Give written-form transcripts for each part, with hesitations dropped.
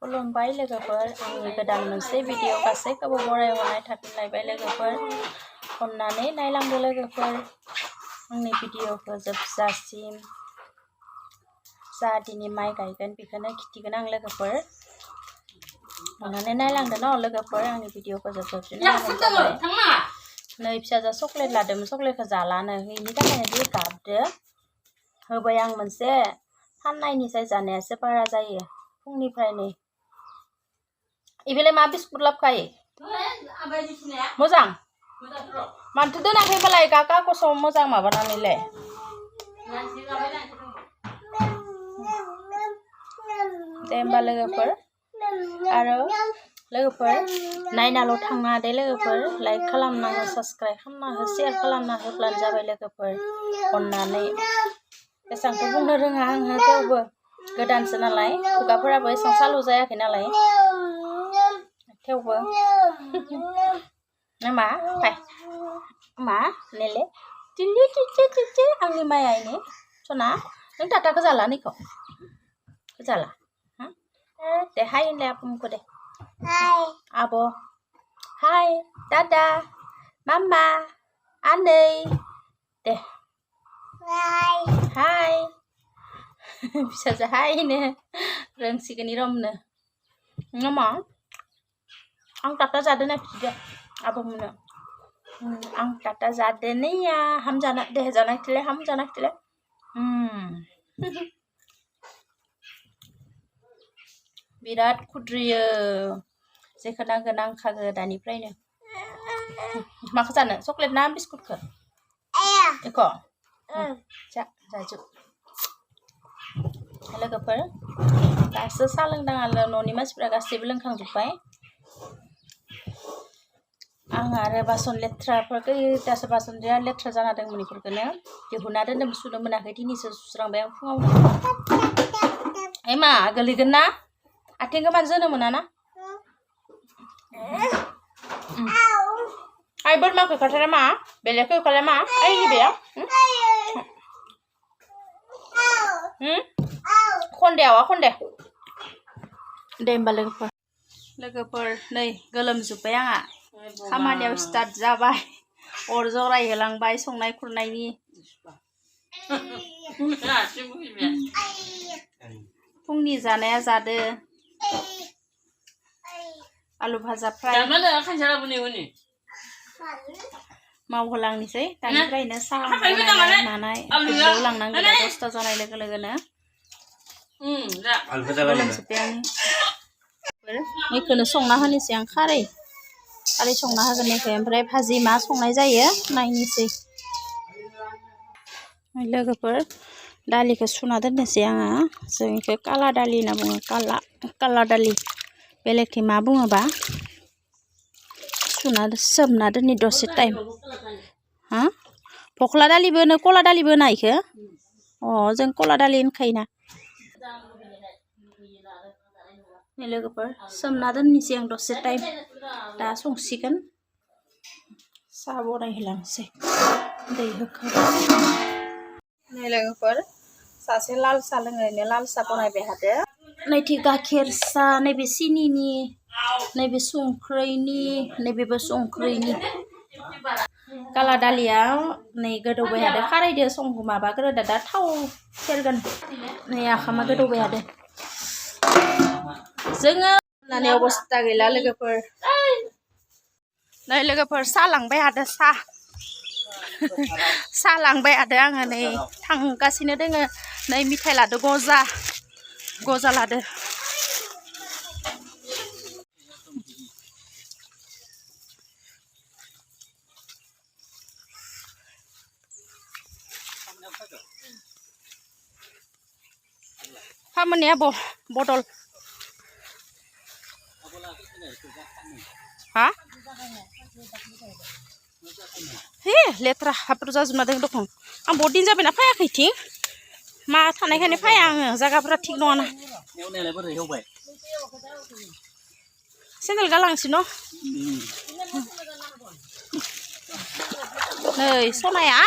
खुलुमबाय लोगोफोर आंनि गोदान मोनसे भिडिअ गासैखौबो बरायहरनाय थाफिनलायबाय लोगोफोर अननानै नायलांदो लोगोफोर आंनि भिडिअखौ जोबजासिम जा दिनै माइ गायगोन बेखौनो खिथिगोन आं लोगोफोर अननानै नायलांदो न लोगोफोर आंनि भिडिअखौ जोबजासिम नै फिसाजो चकलेट लादोंमोन चकलेटखौ जालानो बेनि थाखायनो जि गाबदो होबाय आं मोनसे फाननायनिफ्राय जानायासो बारा जायो फुंनिफ्रायनो इबेलाय मा बिस्कुट लाबखायो मोजां मानथो दोनाखैबालाय काका कसम मोजां माबानानैलाय दे होमबा लोगोफोर आरो लोगोफोर नायनाल' थांना दे लोगोफोर लाइक खालामना हो साबस्क्राइब खालामना हो शेयार खालामना होब्लानो जाबाय लोगोफोर अननानै एसांथ' बुंनो रोङा आङो थेवबो गोदानसो नालाय खुगाफोराबो एसां चालु जायाखै नालाय थेवबो मा फाय मा नेले टिलि टिटि टिटि आंनि मायानो सना नों टाटाखौ जाला निखौ जाला दे हाय होनलाय आब'मोनखौ दे हाय आब' हाय दादा मामा आनै दे हाय हाय फिसाजो हायनो रोंसिगोन रमनो मामा आं टाटा जादों ना फिदो आब'मोननो आं टाटा जादों नैया हामजाना दे जानायथिले हामजानायथिले बिराद खुद्रियो जेखौ नांगौ नांखागो दानिफ्रायनो माखौ जानो चकलेट ना बिस्कुटखौ एख' जाजोब लोगोफोर दासो साहा लोंदों आरो न'नि मानसिफ्रा गासैबो लोंखांजोब्बाय आं आरो बासन लेथ्राफोरखौ दासो बासन बिराद लेथ्रा जाना दंमोन बेफोरखौनो दिहुनना दोनदों सुनो मोनाखै दिनैसो सुस्रांबाय आं फुङावनो ओइ मा गोलैगोन ना आथिंखौ मानो जोनो मोना ना आइ बोरमाखौ खाथारा मा बेलेगखौ खालाय मा ओइ बेयाव खन्देआवा खन्दे दे होमबा लोगोफोर नै गोलोमजोब्बाय आंहा खामानियाव स्टार्ट जाबाय अर जरायहोलांबाय संनाय खुरनायनि फुंनि जानाया जादो आलु भाजा फ्राय मावहोलांनोसै दानिफ्रायनो साहा मानाय दुब्लियाव लांनांगौ 10ता जानाय लोगो लोगोनो गोलोमजोब्बाय आं मैखौनो संना होनोसै आं खारै संना होगोन मैखौ ओमफ्राय भाजि मा संनाय जायो नायनोसै लोगोफोर दालिखौ सुना दोननोसै आङो जों बेखौ काला दालि होनना बुङो काला दालि बेलेगथि मा बुङोबा सुना सोमना दोननि दसे टाइम हा फख्ला दालिबो होनो कला दालिबो होना इखो जों कला दालि होनखायोना लोगोफोर सोमना दोननोसै आं दसे टाइम दा संसिगोन साहा बनायहोलांसै दै होखाबाय लोगोफोर सासे लाल साहा लोंनो लाल साहा बनायबाय हादो नैथि गाइखेर साहा नैबे सिनिनि नैबे संख्रैनि नैबेबो संख्रैनि काला दालिया नै गोदौबाय हादो खारैदो माबाग्रोदो दा थाव सेरगोन नै आखामा गोदौबाय हादो जोङो होननानै अबस्था गैला लोगोफोर नै लोगोफोर साहा लांबाय हादो साहा लांबाय हादो आङो नै थांगासिनो दोङो नै मिथाइ लादो गजा लादो खामानिया बदल हा हे लेथ्रा हाब्रु जाजोबना दं दखं आं बहुत दिन जाबायना फैयाखैथिं मा थानायखायनो फैया आङो जायगाफोरा थिग नङाना सेन्देल गालांसै न नै सनाया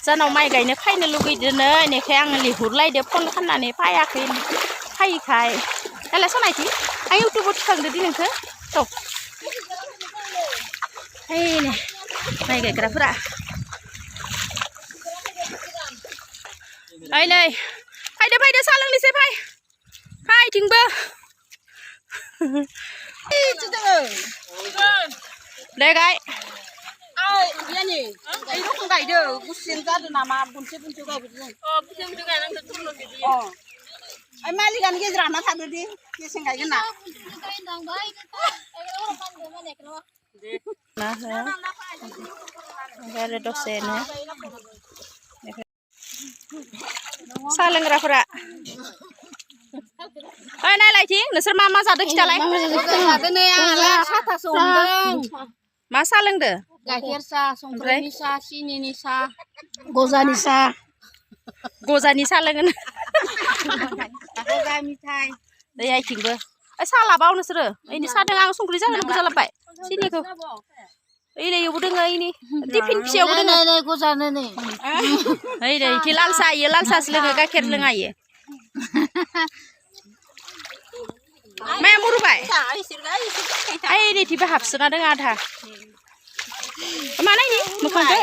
जानाव माइ गायनो फैनो लुगैदोनो इनिखाय आङो लिंहरलायदो फन खालामनानै फैयाखै फैखाय दालाय सनायथि आं इउटुबाव थिखांदो दि नोंखो औ ओइ नै माइ गायग्राफोरा ओइ नै फायदो फायदो साहा लोंनोसै फाय फायथिंबो दे गाय Ini, ini kok nggak ada, kusin kan nama bunci gaib itu. Oh, bunci gaib nang terus gitu. Oh, mali kan kita drama satu di, kusin nggak kena. Nah, nggak ada dosennya. Saling rapora. Oi, nai lagi, nusur mama satu kita lagi. Ada nih ala sata sundeng. Masa leng deh. Gajar sa, songkre nisa, sini nisa, goza nisa, goza nisa lengan. goza mitai. Daya tinggal. Salah bau nusur. Ini sadeng ang songkre jangan goza lepai. Sini ko. Ini ibu dengar ini. Tipin pisau ibu dengar. Ini goza ini. Ini tilal sa selenga kakek lenga ye. Maya muru bai. Ini tiba hapsuna dengar dah. Mana ini? Muka ke?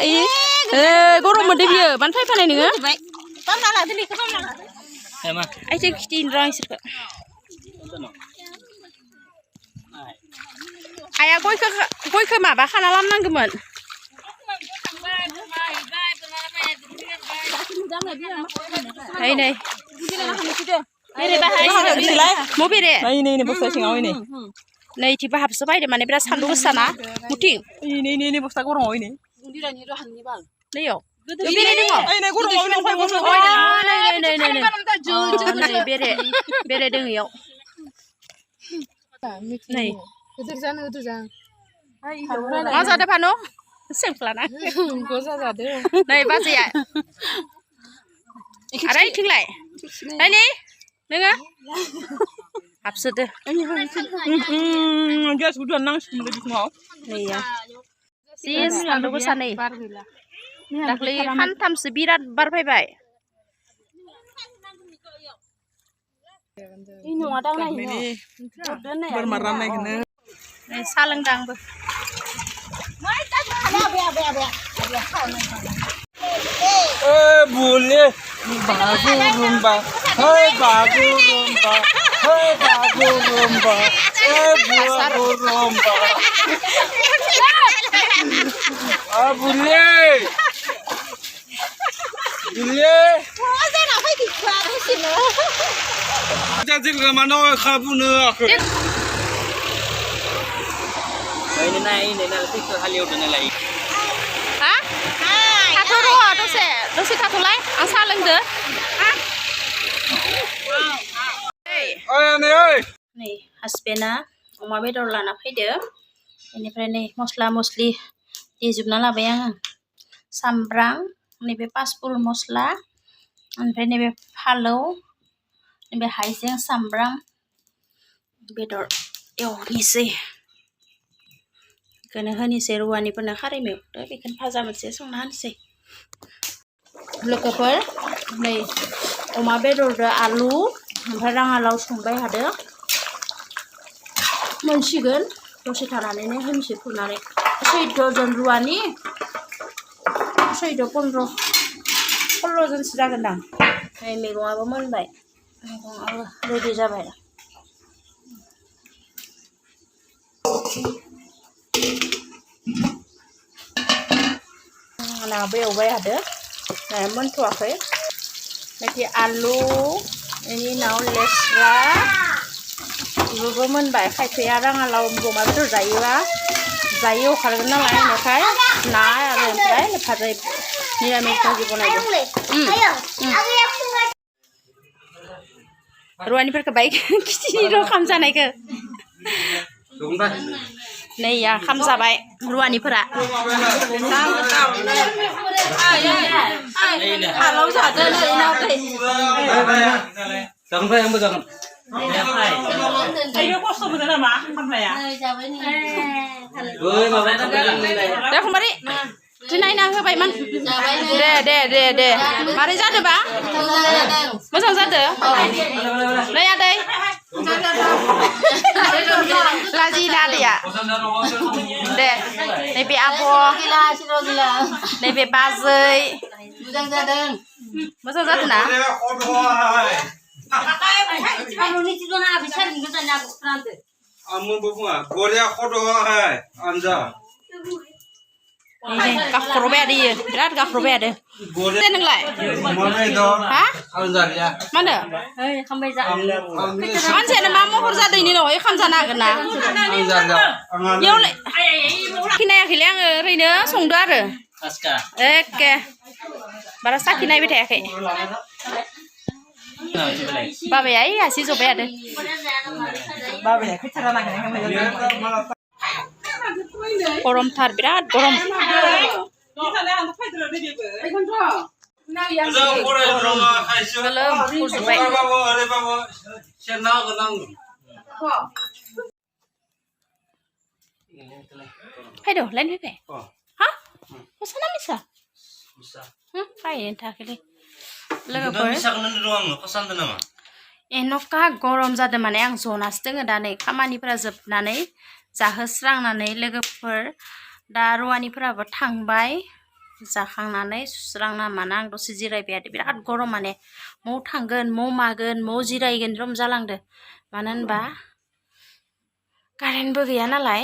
Gorong mende biar. Bantai mana ni? Pamna lah, tadi ke pamna lah. Emang. Ayo kita indra sih. Ayah koi ke mana? Bahkan alam nang gemen. Ini. Bere bahaya. Mau bere? Ini bos sing awal ini. Nah, tiba habis apa? Ini mana beras handuk sana, muting. Ini bos tak gorong ini. Leo. Bere ni mo. Ini gorong ini mau bos. Oh, nah, bere deng yo. Nih. Masa ada pano? Semplan ah. Nih, pasti ya. Ada yang tinggal. Ini, dengar? Absurd. Dia sudah nang semula di semua. Iya. Sis, ando ko sanay. Dakli hantam sebirat barbai-bai. Ini ada nang ini. Bermaram naik kena. Salang dang bu. Boleh. Bagu rumba. Hai bagu rumba. Hai bagu rumba. Bagu rumba. Boleh. Boleh. Jadi kemana kabun aku? Ini nanti ke Haliu dan lain. Hah? Tato ro, dosi tato lai, asal leng deh. Nih, hasbena, oma bedor lana fayda. Ini nih mosla-mosli dijubna labai ang sambrang, ini be paspul mosla, ini be palo, ini be haiseng sambrang, bedor, yo nisi. Kena hani seruani pernah hari meu, tapi kan paza masih sungguh sih. Lekapar, nih, oma bedor da alu, barang alau sumbai ada. Mensigan, dose tanane nih hensi punare. Saya dojan ruani, saya do pondro jan sudah gendang. Nih megong apa mon baik, megong apa ready jabai. Nah, beo ada. Nah, mentuakai. Nanti alu, ini nau lesra. Ibu gomen baik. Kayak orang alau goma betul jaya. Jaya kalau kena lain lekai. Nah, ada yang lepas dari ni ramai kaji pun ada. Ruani perkebaik. Kini ro kam sana ke. Nih ya, kam sabai ruani pera. Kalau saja nih nanti. Jangan yang berjangan. Ayo kok sebenarnya mah, apa ya? Dah kembali. Tinai nak ke baik man. De. Mari jatuh ba? Masang jatuh. Dah ya deh. Laji Nadia. Deh, nebe abo. Nebe bazai. Masa jatuh na? Gafur bedi, berat gafur bedi. Tenang lah. Hah? Mana? Mana sih nama mau kerja di ini loh? Ikan sana kena. Yo le. Kini yang rina sungguh ada. Oke. Baru sakit naik bete ke. Babe ya, iya sih coba ada. Babe ya, kecara nak kan? Gorom tar berat gorom. Aduh, lain apa? Hah? Masa bisa? Kayak entah kali. Lega ber. Enoka gorom zada mana yang zona setengah dane kamani pera zebnane jahosrangnane logoफोर दा रुवानिफोराबो थांबाय जाखांनानै सुस्रांना माना आं दसे जिरायबाय आरो बिराद गरम माने मौ थांगोन मौ मागोन मौ जिरायगोन रम जालांदो मानो होनबा कारेन्टबो गैया नालाय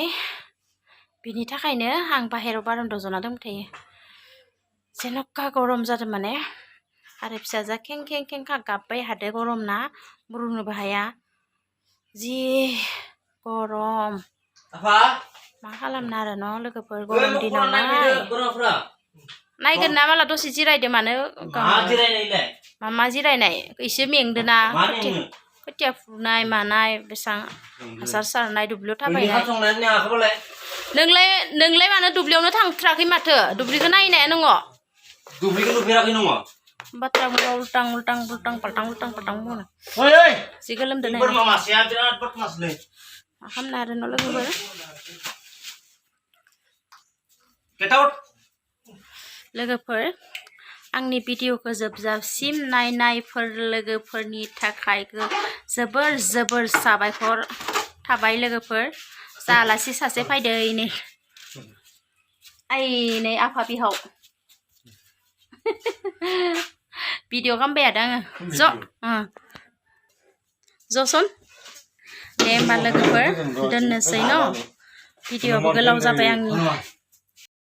बिनि थाखायनो आं बाहेराव बारान्दायाव जना दंबाय थायो जेन'का गरम जादों माने आरो फिसाजा खें खें खें गाबबाय हादो गरम ना बुरुनोबो हाया जि गरम मा खालामनो आरो न' लोगोफोर गरम दिनावलाय नायगोन ना माला दसे जिरायदो मानो मा जिरायनाय एसे मेंदोना खोथिया फुनाय मानाय बेसां हासार सारनाय दुब्लियाव थाबायनाय नोंलाय मानो दुब्लियावनो थांथ्राखै माथो दुब्लिखौ नायनाया नोङो दुब्लिखौ नुफेराखै नङो बाथ्रा उल्टां पाल्टां बुङो जि गोलोमदो नाय बोरमा मासेया बिराद बदमासलै मा खालामनो आरो न' लोगोफोर गेट आउट लोगोफोर आंनि भिडिअखौ जोबजासिम नायनायफोर लोगोफोरनि थाखाय जोबोर साबायखर थाबाय लोगोफोर जालासि सासे फैदो नै आफा बिहाव भिडिअ खालामबाय थादों आङो जसन दे होमबा लोगोफोर दोननोसै न' भिडिअआबो गोलाव जाबाय आंनि